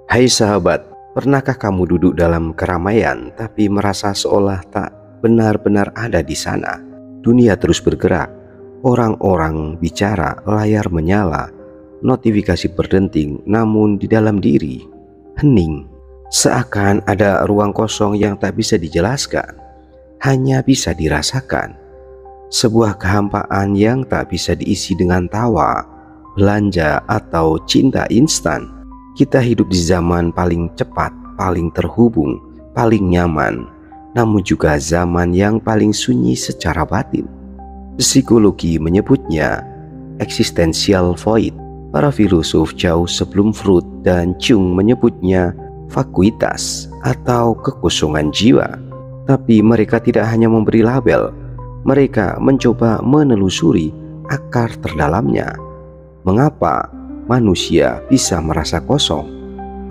Hai sahabat, pernahkah kamu duduk dalam keramaian tapi merasa seolah tak benar-benar ada di sana? Dunia terus bergerak, orang-orang bicara, layar menyala, notifikasi berdenting, namun di dalam diri hening. Seakan ada ruang kosong yang tak bisa dijelaskan, hanya bisa dirasakan. Sebuah kehampaan yang tak bisa diisi dengan tawa, belanja, atau cinta instan. Kita hidup di zaman paling cepat, paling terhubung, paling nyaman, namun juga zaman yang paling sunyi secara batin. Psikologi menyebutnya existential void. Para filosof jauh sebelum Freud dan Jung menyebutnya vakuitas atau kekosongan jiwa. Tapi mereka tidak hanya memberi label, mereka mencoba menelusuri akar terdalamnya. Mengapa manusia bisa merasa kosong,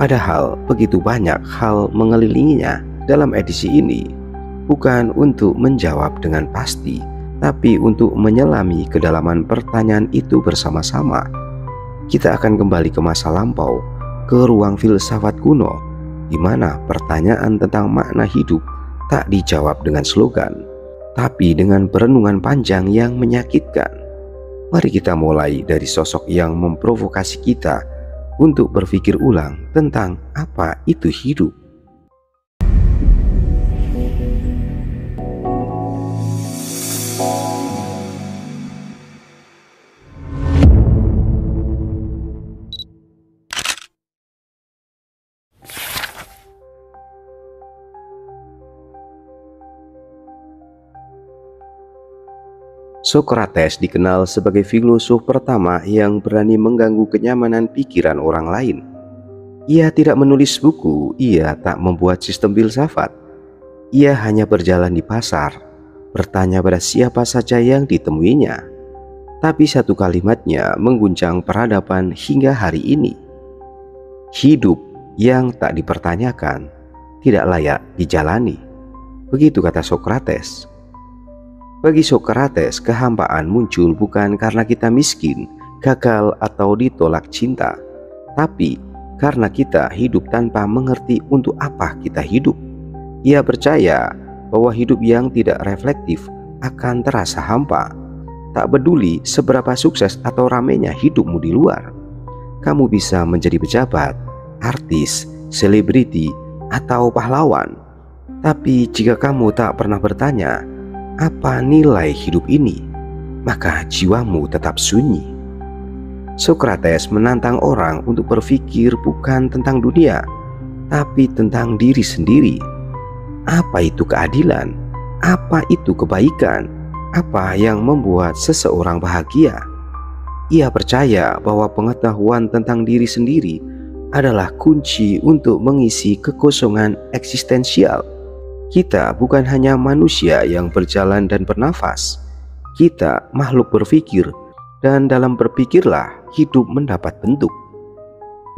padahal begitu banyak hal mengelilinginya? Dalam edisi ini bukan untuk menjawab dengan pasti, tapi untuk menyelami kedalaman pertanyaan itu bersama-sama. Kita akan kembali ke masa lampau, ke ruang filsafat kuno, di mana pertanyaan tentang makna hidup tak dijawab dengan slogan, tapi dengan perenungan panjang yang menyakitkan. Mari kita mulai dari sosok yang memprovokasi kita untuk berpikir ulang tentang apa itu hidup. Socrates dikenal sebagai filosof pertama yang berani mengganggu kenyamanan pikiran orang lain. Ia tidak menulis buku, ia tak membuat sistem filsafat. Ia hanya berjalan di pasar, bertanya pada siapa saja yang ditemuinya. Tapi satu kalimatnya mengguncang peradaban hingga hari ini. Hidup yang tak dipertanyakan tidak layak dijalani. Begitu kata Socrates. Bagi Socrates, kehampaan muncul bukan karena kita miskin, gagal, atau ditolak cinta, tapi karena kita hidup tanpa mengerti untuk apa kita hidup. Ia percaya bahwa hidup yang tidak reflektif akan terasa hampa. Tak peduli seberapa sukses atau ramainya hidupmu di luar, kamu bisa menjadi pejabat, artis, selebriti, atau pahlawan. Tapi jika kamu tak pernah bertanya, apa nilai hidup ini, maka jiwamu tetap sunyi. Socrates menantang orang untuk berpikir bukan tentang dunia, tapi tentang diri sendiri. Apa itu keadilan? Apa itu kebaikan? Apa yang membuat seseorang bahagia? Ia percaya bahwa pengetahuan tentang diri sendiri adalah kunci untuk mengisi kekosongan eksistensial. Kita bukan hanya manusia yang berjalan dan bernafas. Kita makhluk berpikir, dan dalam berpikirlah hidup mendapat bentuk.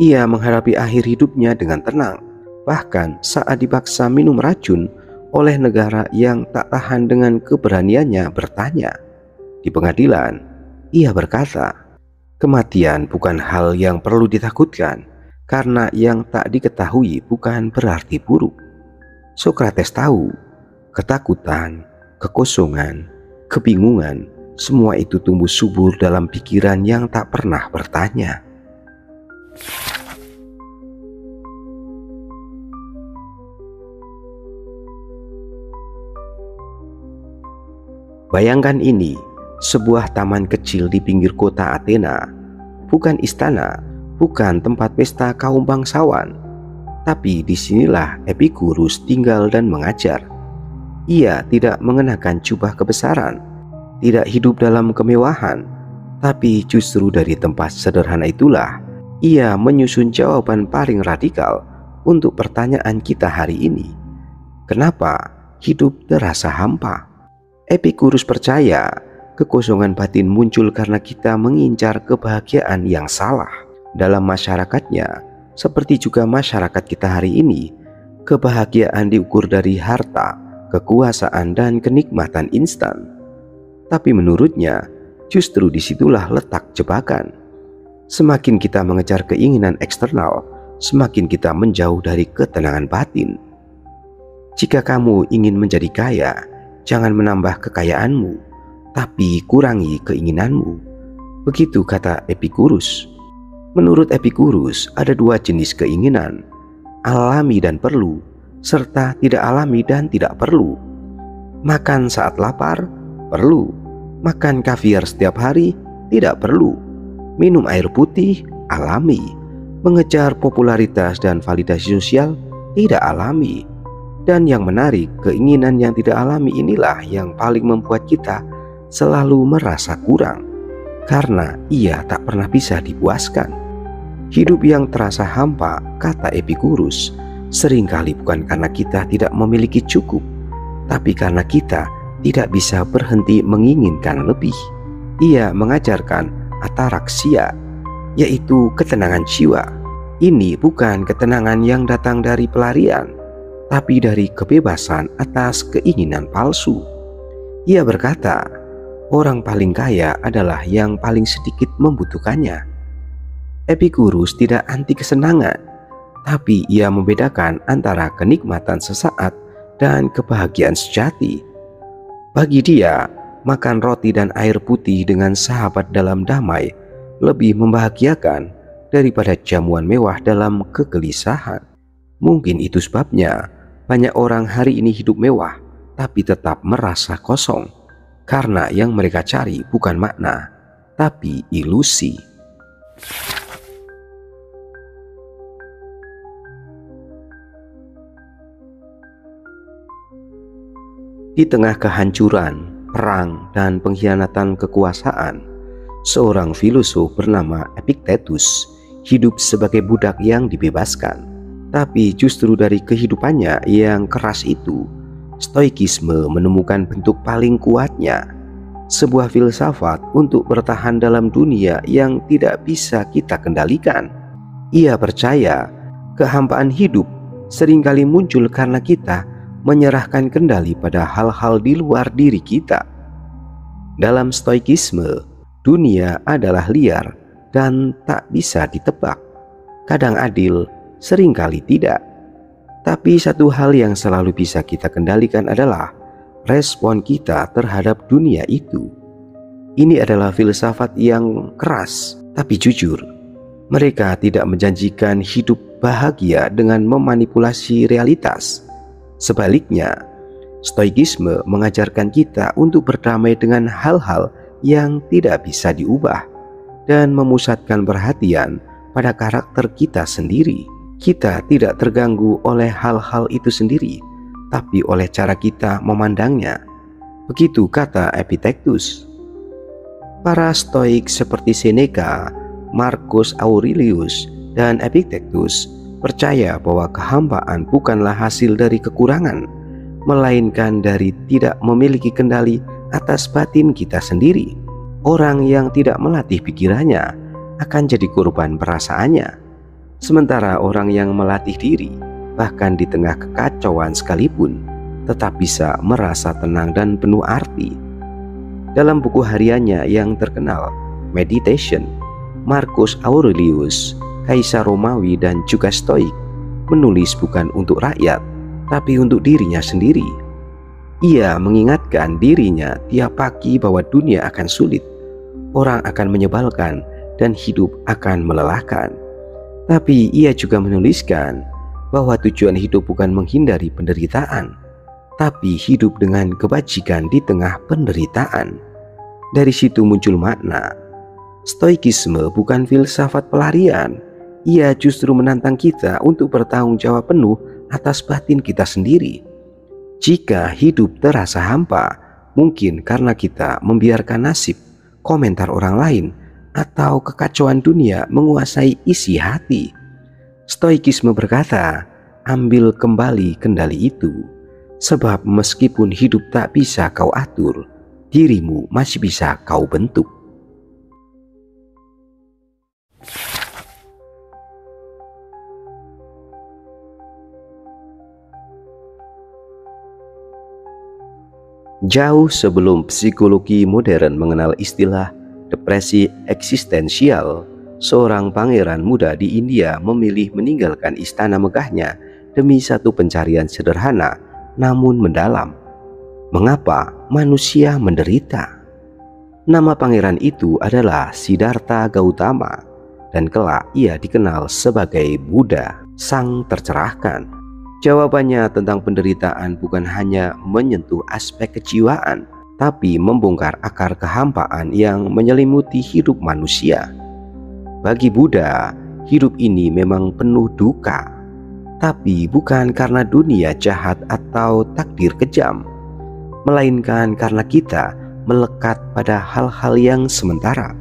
Ia menghadapi akhir hidupnya dengan tenang, bahkan saat dipaksa minum racun oleh negara yang tak tahan dengan keberaniannya bertanya. Di pengadilan, ia berkata, kematian bukan hal yang perlu ditakutkan, karena yang tak diketahui bukan berarti buruk. Socrates tahu, ketakutan, kekosongan, kebingungan, semua itu tumbuh subur dalam pikiran yang tak pernah bertanya. Bayangkan ini, sebuah taman kecil di pinggir kota Athena, bukan istana, bukan tempat pesta kaum bangsawan. Tapi disinilah Epicurus tinggal dan mengajar. Ia tidak mengenakan jubah kebesaran, tidak hidup dalam kemewahan, tapi justru dari tempat sederhana itulah ia menyusun jawaban paling radikal untuk pertanyaan kita hari ini. Kenapa hidup terasa hampa? Epicurus percaya kekosongan batin muncul karena kita mengincar kebahagiaan yang salah. Dalam masyarakatnya, seperti juga masyarakat kita hari ini, kebahagiaan diukur dari harta, kekuasaan, dan kenikmatan instan. Tapi menurutnya, justru disitulah letak jebakan. Semakin kita mengejar keinginan eksternal, semakin kita menjauh dari ketenangan batin. Jika kamu ingin menjadi kaya, jangan menambah kekayaanmu, tapi kurangi keinginanmu. Begitu kata Epikurus. Menurut Epikurus, ada dua jenis keinginan, alami dan perlu, serta tidak alami dan tidak perlu. Makan saat lapar, perlu. Makan kaviar setiap hari, tidak perlu. Minum air putih, alami. Mengejar popularitas dan validasi sosial, tidak alami. Dan yang menarik, keinginan yang tidak alami inilah yang paling membuat kita selalu merasa kurang, karena ia tak pernah bisa dipuaskan. Hidup yang terasa hampa, kata Epikurus, seringkali bukan karena kita tidak memiliki cukup, tapi karena kita tidak bisa berhenti menginginkan lebih. Ia mengajarkan ataraksia, yaitu ketenangan jiwa. Ini bukan ketenangan yang datang dari pelarian, tapi dari kebebasan atas keinginan palsu. Ia berkata, orang paling kaya adalah yang paling sedikit membutuhkannya. Epikurus tidak anti kesenangan, tapi ia membedakan antara kenikmatan sesaat dan kebahagiaan sejati. Bagi dia, makan roti dan air putih dengan sahabat dalam damai lebih membahagiakan daripada jamuan mewah dalam kegelisahan. Mungkin itu sebabnya banyak orang hari ini hidup mewah tapi tetap merasa kosong, karena yang mereka cari bukan makna, tapi ilusi. Di tengah kehancuran, perang, dan pengkhianatan kekuasaan, seorang filosof bernama Epictetus hidup sebagai budak yang dibebaskan. Tapi justru dari kehidupannya yang keras itu, Stoikisme menemukan bentuk paling kuatnya, sebuah filsafat untuk bertahan dalam dunia yang tidak bisa kita kendalikan. Ia percaya kehampaan hidup seringkali muncul karena kita menyerahkan kendali pada hal-hal di luar diri kita. Dalam Stoikisme, dunia adalah liar dan tak bisa ditebak. Kadang adil, seringkali tidak. Tapi satu hal yang selalu bisa kita kendalikan adalah respon kita terhadap dunia itu. Ini adalah filsafat yang keras tapi jujur. Mereka tidak menjanjikan hidup bahagia dengan memanipulasi realitas. Sebaliknya, Stoikisme mengajarkan kita untuk berdamai dengan hal-hal yang tidak bisa diubah dan memusatkan perhatian pada karakter kita sendiri. Kita tidak terganggu oleh hal-hal itu sendiri, tapi oleh cara kita memandangnya. Begitu kata Epictetus. Para Stoik seperti Seneca, Marcus Aurelius, dan Epictetus percaya bahwa kehampaan bukanlah hasil dari kekurangan, melainkan dari tidak memiliki kendali atas batin kita sendiri. Orang yang tidak melatih pikirannya akan jadi korban perasaannya, sementara orang yang melatih diri, bahkan di tengah kekacauan sekalipun, tetap bisa merasa tenang dan penuh arti. Dalam buku hariannya yang terkenal, Meditation, Marcus Aurelius, kaisar Romawi dan juga Stoik, menulis bukan untuk rakyat, tapi untuk dirinya sendiri. Ia mengingatkan dirinya tiap pagi bahwa dunia akan sulit, orang akan menyebalkan, dan hidup akan melelahkan. Tapi ia juga menuliskan bahwa tujuan hidup bukan menghindari penderitaan, tapi hidup dengan kebajikan di tengah penderitaan. Dari situ muncul makna. Stoikisme bukan filsafat pelarian. Ia justru menantang kita untuk bertanggung jawab penuh atas batin kita sendiri. Jika hidup terasa hampa, mungkin karena kita membiarkan nasib, komentar orang lain, atau kekacauan dunia menguasai isi hati. Stoikisme berkata, ambil kembali kendali itu, sebab meskipun hidup tak bisa kau atur, dirimu masih bisa kau bentuk. Jauh sebelum psikologi modern mengenal istilah depresi eksistensial, seorang pangeran muda di India memilih meninggalkan istana megahnya demi satu pencarian sederhana namun mendalam. Mengapa manusia menderita? Nama pangeran itu adalah Siddhartha Gautama, dan kelak ia dikenal sebagai Buddha, sang tercerahkan. Jawabannya tentang penderitaan bukan hanya menyentuh aspek kejiwaan, tapi membongkar akar kehampaan yang menyelimuti hidup manusia. Bagi Buddha, hidup ini memang penuh duka, tapi bukan karena dunia jahat atau takdir kejam, melainkan karena kita melekat pada hal-hal yang sementara.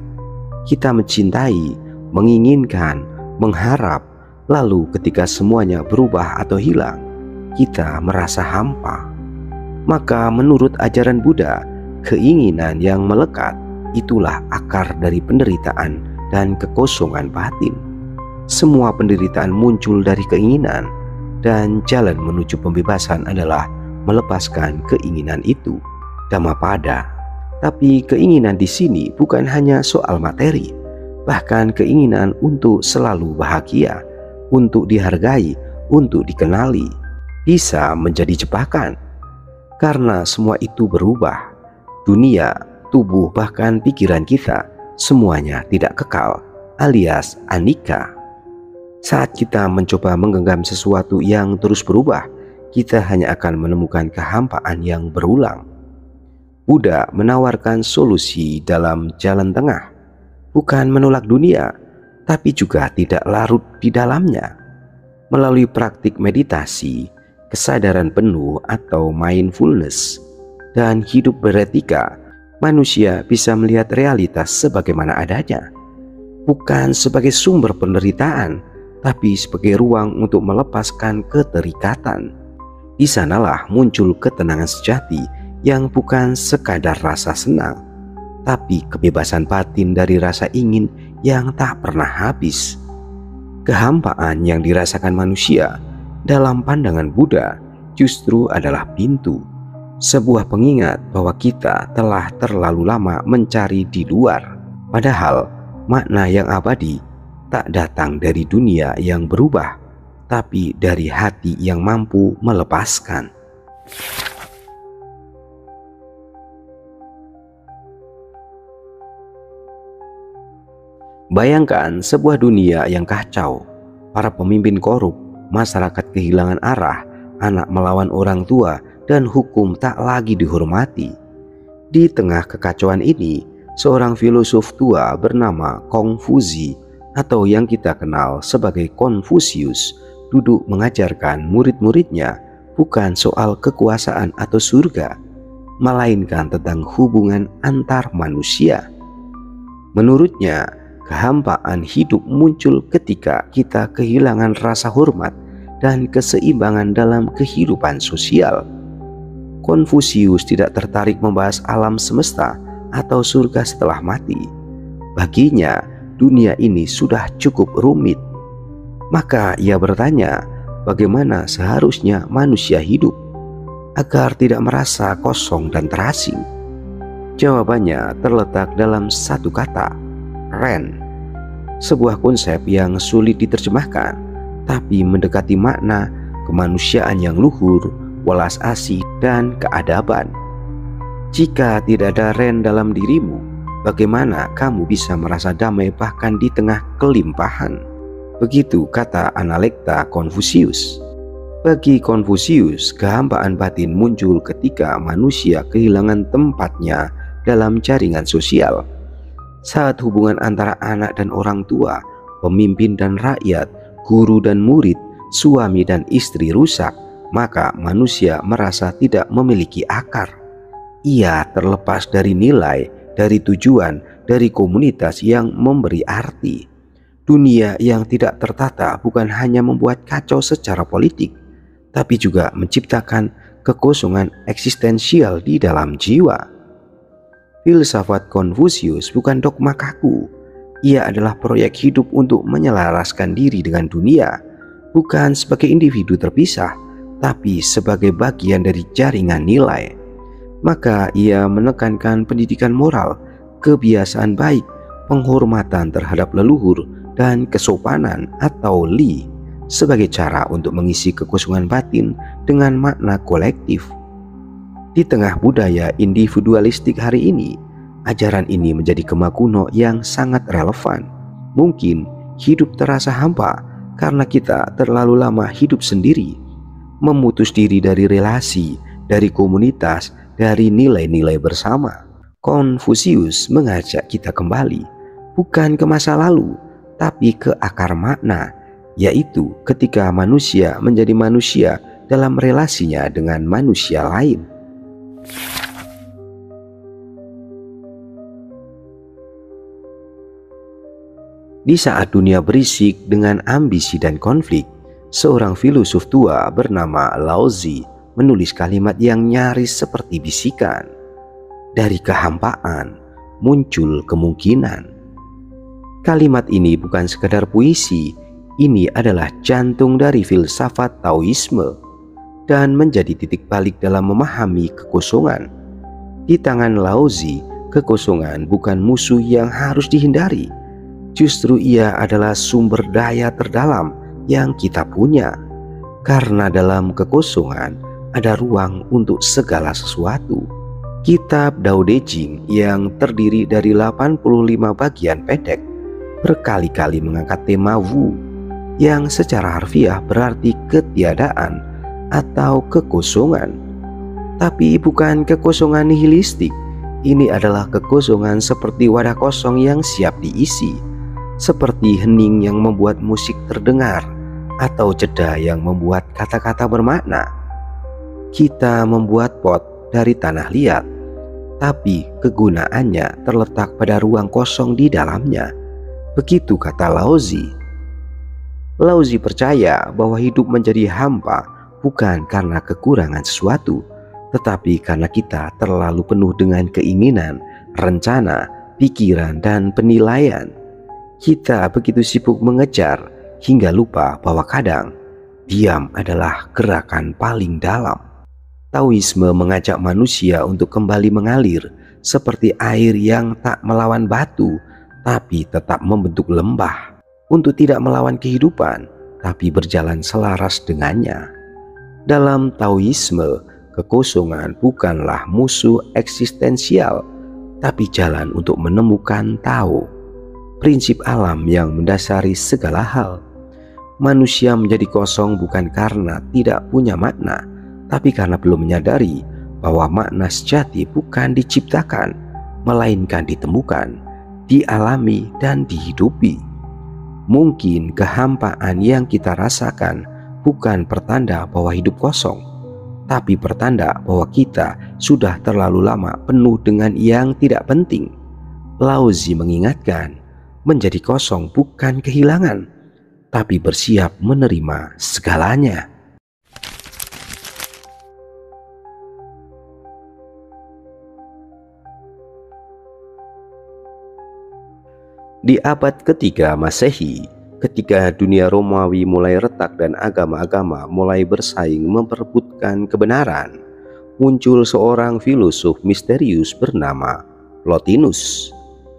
Kita mencintai, menginginkan, mengharap, lalu ketika semuanya berubah atau hilang, kita merasa hampa. Maka menurut ajaran Buddha, keinginan yang melekat itulah akar dari penderitaan dan kekosongan batin. Semua penderitaan muncul dari keinginan, dan jalan menuju pembebasan adalah melepaskan keinginan itu. Dhammapada. Tapi keinginan di sini bukan hanya soal materi, bahkan keinginan untuk selalu bahagia, untuk dihargai, untuk dikenali, bisa menjadi jebakan. Karena semua itu berubah. Dunia, tubuh, bahkan pikiran kita, semuanya tidak kekal, alias anika. Saat kita mencoba menggenggam sesuatu yang terus berubah, kita hanya akan menemukan kehampaan yang berulang. Buddha menawarkan solusi dalam jalan tengah, bukan menolak dunia, tapi juga tidak larut di dalamnya. Melalui praktik meditasi, kesadaran penuh atau mindfulness, dan hidup beretika, manusia bisa melihat realitas sebagaimana adanya, bukan sebagai sumber penderitaan, tapi sebagai ruang untuk melepaskan keterikatan. Di sanalah muncul ketenangan sejati yang bukan sekadar rasa senang, tapi kebebasan batin dari rasa ingin yang tak pernah habis. Kehampaan yang dirasakan manusia dalam pandangan Buddha justru adalah pintu, sebuah pengingat bahwa kita telah terlalu lama mencari di luar. Padahal makna yang abadi tak datang dari dunia yang berubah, tapi dari hati yang mampu melepaskan. Bayangkan sebuah dunia yang kacau, para pemimpin korup, masyarakat kehilangan arah, anak melawan orang tua, dan hukum tak lagi dihormati. Di tengah kekacauan ini, seorang filosof tua bernama Kongfuzi, atau yang kita kenal sebagai Konfusius, duduk mengajarkan murid-muridnya bukan soal kekuasaan atau surga, melainkan tentang hubungan antar manusia. Menurutnya, kehampaan hidup muncul ketika kita kehilangan rasa hormat dan keseimbangan dalam kehidupan sosial. Konfusius tidak tertarik membahas alam semesta atau surga setelah mati. Baginya, dunia ini sudah cukup rumit. Maka ia bertanya, bagaimana seharusnya manusia hidup agar tidak merasa kosong dan terasing? Jawabannya terletak dalam satu kata, Ren. Sebuah konsep yang sulit diterjemahkan, tapi mendekati makna kemanusiaan yang luhur, welas asih, dan keadaban. Jika tidak ada Ren dalam dirimu, bagaimana kamu bisa merasa damai bahkan di tengah kelimpahan? Begitu kata Analekta Konfusius. Bagi Konfusius, kehampaan batin muncul ketika manusia kehilangan tempatnya dalam jaringan sosial. Saat hubungan antara anak dan orang tua, pemimpin dan rakyat, guru dan murid, suami dan istri rusak, maka manusia merasa tidak memiliki akar. Ia terlepas dari nilai, dari tujuan, dari komunitas yang memberi arti. Dunia yang tidak tertata bukan hanya membuat kacau secara politik, tapi juga menciptakan kekosongan eksistensial di dalam jiwa. Filsafat Konfusius bukan dogma kaku. Ia adalah proyek hidup untuk menyelaraskan diri dengan dunia, bukan sebagai individu terpisah, tapi sebagai bagian dari jaringan nilai. Maka ia menekankan pendidikan moral, kebiasaan baik, penghormatan terhadap leluhur, dan kesopanan atau li sebagai cara untuk mengisi kekosongan batin dengan makna kolektif. Di tengah budaya individualistik hari ini, ajaran ini menjadi gema kuno yang sangat relevan. Mungkin hidup terasa hampa karena kita terlalu lama hidup sendiri, memutus diri dari relasi, dari komunitas, dari nilai-nilai bersama. Konfusius mengajak kita kembali, bukan ke masa lalu, tapi ke akar makna, yaitu ketika manusia menjadi manusia dalam relasinya dengan manusia lain. Di saat dunia berisik dengan ambisi dan konflik, seorang filosof tua bernama Lao Tzu menulis kalimat yang nyaris seperti bisikan. Dari kehampaan muncul kemungkinan. Kalimat ini bukan sekedar puisi, ini adalah jantung dari filsafat Taoisme dan menjadi titik balik dalam memahami kekosongan. Di tangan Lao Tzu, kekosongan bukan musuh yang harus dihindari. Justru ia adalah sumber daya terdalam yang kita punya. Karena dalam kekosongan ada ruang untuk segala sesuatu. Kitab Dao De Jing yang terdiri dari 85 bagian pendek berkali-kali mengangkat tema Wu yang secara harfiah berarti ketiadaan atau kekosongan. Tapi bukan kekosongan nihilistik. Ini adalah kekosongan seperti wadah kosong yang siap diisi, seperti hening yang membuat musik terdengar, atau jeda yang membuat kata-kata bermakna. Kita membuat pot dari tanah liat, tapi kegunaannya terletak pada ruang kosong di dalamnya. Begitu kata Lao Tzu. Lao Tzu percaya bahwa hidup menjadi hampa bukan karena kekurangan sesuatu, tetapi karena kita terlalu penuh dengan keinginan, rencana, pikiran, dan penilaian. Kita begitu sibuk mengejar hingga lupa bahwa kadang diam adalah gerakan paling dalam. Taoisme mengajak manusia untuk kembali mengalir seperti air yang tak melawan batu tapi tetap membentuk lembah, untuk tidak melawan kehidupan tapi berjalan selaras dengannya. Dalam Taoisme, kekosongan bukanlah musuh eksistensial tapi jalan untuk menemukan Tao, prinsip alam yang mendasari segala hal. Manusia menjadi kosong bukan karena tidak punya makna, tapi karena belum menyadari bahwa makna sejati bukan diciptakan, melainkan ditemukan, dialami, dan dihidupi. Mungkin kehampaan yang kita rasakan bukan pertanda bahwa hidup kosong, tapi pertanda bahwa kita sudah terlalu lama penuh dengan yang tidak penting. Lao Tzu mengingatkan, menjadi kosong bukan kehilangan, tapi bersiap menerima segalanya. Di abad ketiga Masehi, ketika dunia Romawi mulai retak dan agama-agama mulai bersaing memperebutkan kebenaran, muncul seorang filosof misterius bernama Plotinus.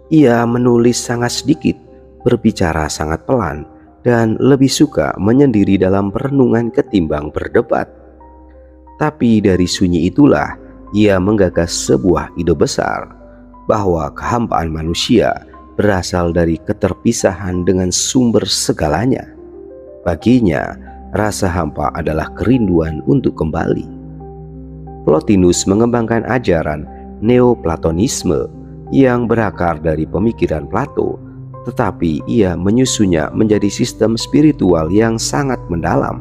Ia menulis sangat sedikit, berbicara sangat pelan, dan lebih suka menyendiri dalam perenungan ketimbang berdebat. Tapi dari sunyi itulah ia menggagas sebuah ide besar, bahwa kehampaan manusia berasal dari keterpisahan dengan sumber segalanya. Baginya, rasa hampa adalah kerinduan untuk kembali. Plotinus mengembangkan ajaran Neoplatonisme yang berakar dari pemikiran Plato, tetapi ia menyusunnya menjadi sistem spiritual yang sangat mendalam.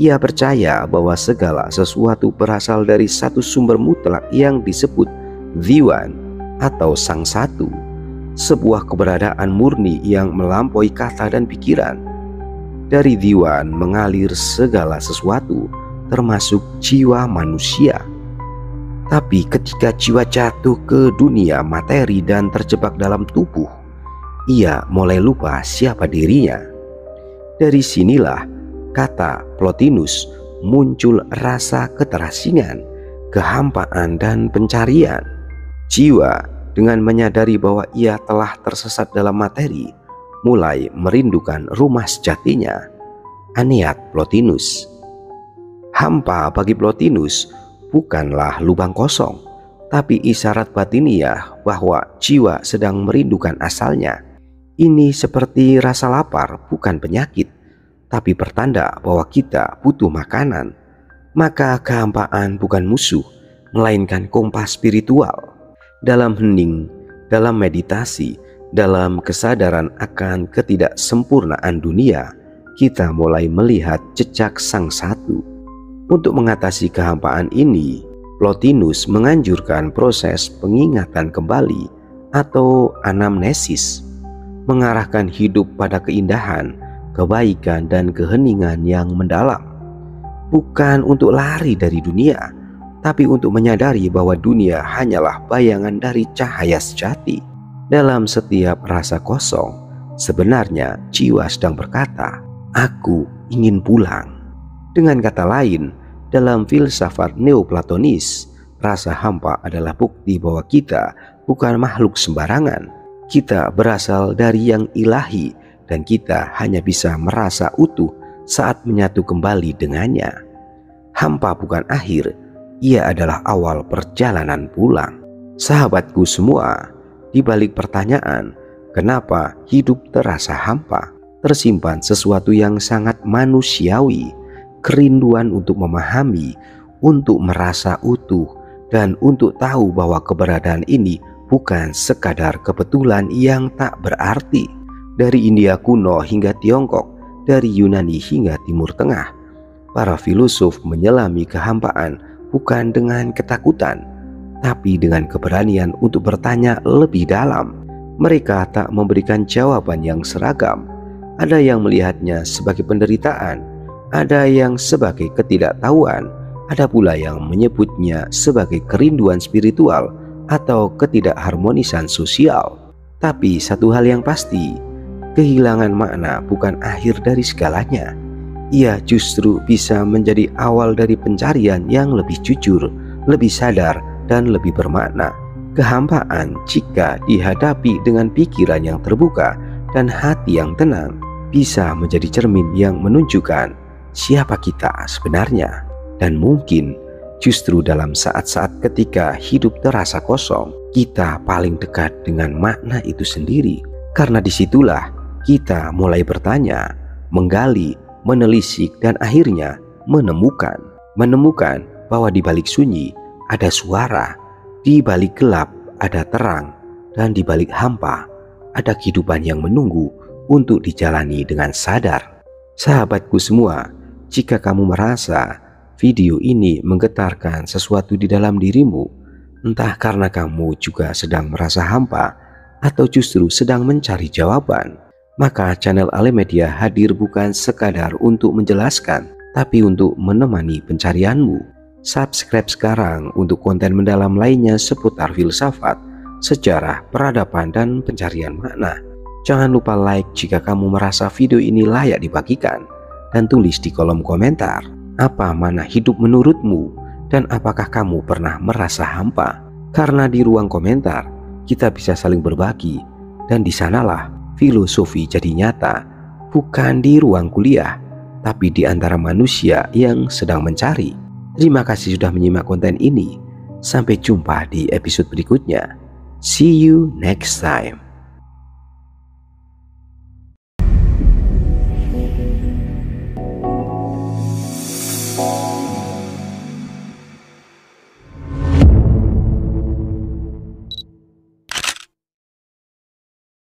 Ia percaya bahwa segala sesuatu berasal dari satu sumber mutlak yang disebut Diwan atau Sang Satu, sebuah keberadaan murni yang melampaui kata dan pikiran. Dari Diwan mengalir segala sesuatu, termasuk jiwa manusia. Tapi ketika jiwa jatuh ke dunia materi dan terjebak dalam tubuh, ia mulai lupa siapa dirinya. Dari sinilah kata Plotinus muncul rasa keterasingan, kehampaan, dan pencarian. Jiwa dengan menyadari bahwa ia telah tersesat dalam materi, mulai merindukan rumah sejatinya. Aeneas Plotinus. Hampa bagi Plotinus bukanlah lubang kosong, tapi isyarat batiniah bahwa jiwa sedang merindukan asalnya. Ini seperti rasa lapar, bukan penyakit, tapi pertanda bahwa kita butuh makanan. Maka kehampaan bukan musuh, melainkan kompas spiritual. Dalam hening, dalam meditasi, dalam kesadaran akan ketidaksempurnaan dunia, kita mulai melihat jejak Sang Satu. Untuk mengatasi kehampaan ini, Plotinus menganjurkan proses pengingatan kembali atau anamnesis, mengarahkan hidup pada keindahan, kebaikan, dan keheningan yang mendalam. Bukan untuk lari dari dunia, tapi untuk menyadari bahwa dunia hanyalah bayangan dari cahaya sejati. Dalam setiap rasa kosong, sebenarnya jiwa sedang berkata, "Aku ingin pulang." Dengan kata lain, dalam filsafat neoplatonis, rasa hampa adalah bukti bahwa kita bukan makhluk sembarangan. Kita berasal dari yang ilahi, dan kita hanya bisa merasa utuh saat menyatu kembali dengannya. Hampa bukan akhir, ia adalah awal perjalanan pulang. Sahabatku semua, di balik pertanyaan, kenapa hidup terasa hampa, tersimpan sesuatu yang sangat manusiawi, kerinduan untuk memahami, untuk merasa utuh, dan untuk tahu bahwa keberadaan ini bukan sekadar kebetulan yang tak berarti. Dari India kuno hingga Tiongkok, dari Yunani hingga Timur Tengah, para filosof menyelami kehampaan bukan dengan ketakutan, tapi dengan keberanian untuk bertanya lebih dalam. Mereka tak memberikan jawaban yang seragam. Ada yang melihatnya sebagai penderitaan, ada yang sebagai ketidaktahuan, ada pula yang menyebutnya sebagai kerinduan spiritual atau ketidakharmonisan sosial. Tapi satu hal yang pasti, kehilangan makna bukan akhir dari segalanya. Ia justru bisa menjadi awal dari pencarian yang lebih jujur, lebih sadar, dan lebih bermakna. Kehampaan jika dihadapi dengan pikiran yang terbuka dan hati yang tenang bisa menjadi cermin yang menunjukkan siapa kita sebenarnya. Dan mungkin justru dalam saat-saat ketika hidup terasa kosong, kita paling dekat dengan makna itu sendiri. Karena disitulah kita mulai bertanya, menggali, menelisik, dan akhirnya menemukan bahwa di balik sunyi ada suara, di balik gelap ada terang, dan di balik hampa ada kehidupan yang menunggu untuk dijalani dengan sadar. Sahabatku semua, jika kamu merasa video ini menggetarkan sesuatu di dalam dirimu, entah karena kamu juga sedang merasa hampa atau justru sedang mencari jawaban, maka channel Alemedia hadir bukan sekadar untuk menjelaskan, tapi untuk menemani pencarianmu. Subscribe sekarang untuk konten mendalam lainnya seputar filsafat, sejarah, peradaban, dan pencarian makna. Jangan lupa like jika kamu merasa video ini layak dibagikan, dan tulis di kolom komentar apa mana hidup menurutmu, dan apakah kamu pernah merasa hampa. Karena di ruang komentar kita bisa saling berbagi, dan di sanalah filosofi jadi nyata, bukan di ruang kuliah, tapi di antara manusia yang sedang mencari. Terima kasih sudah menyimak konten ini. Sampai jumpa di episode berikutnya. See you next time.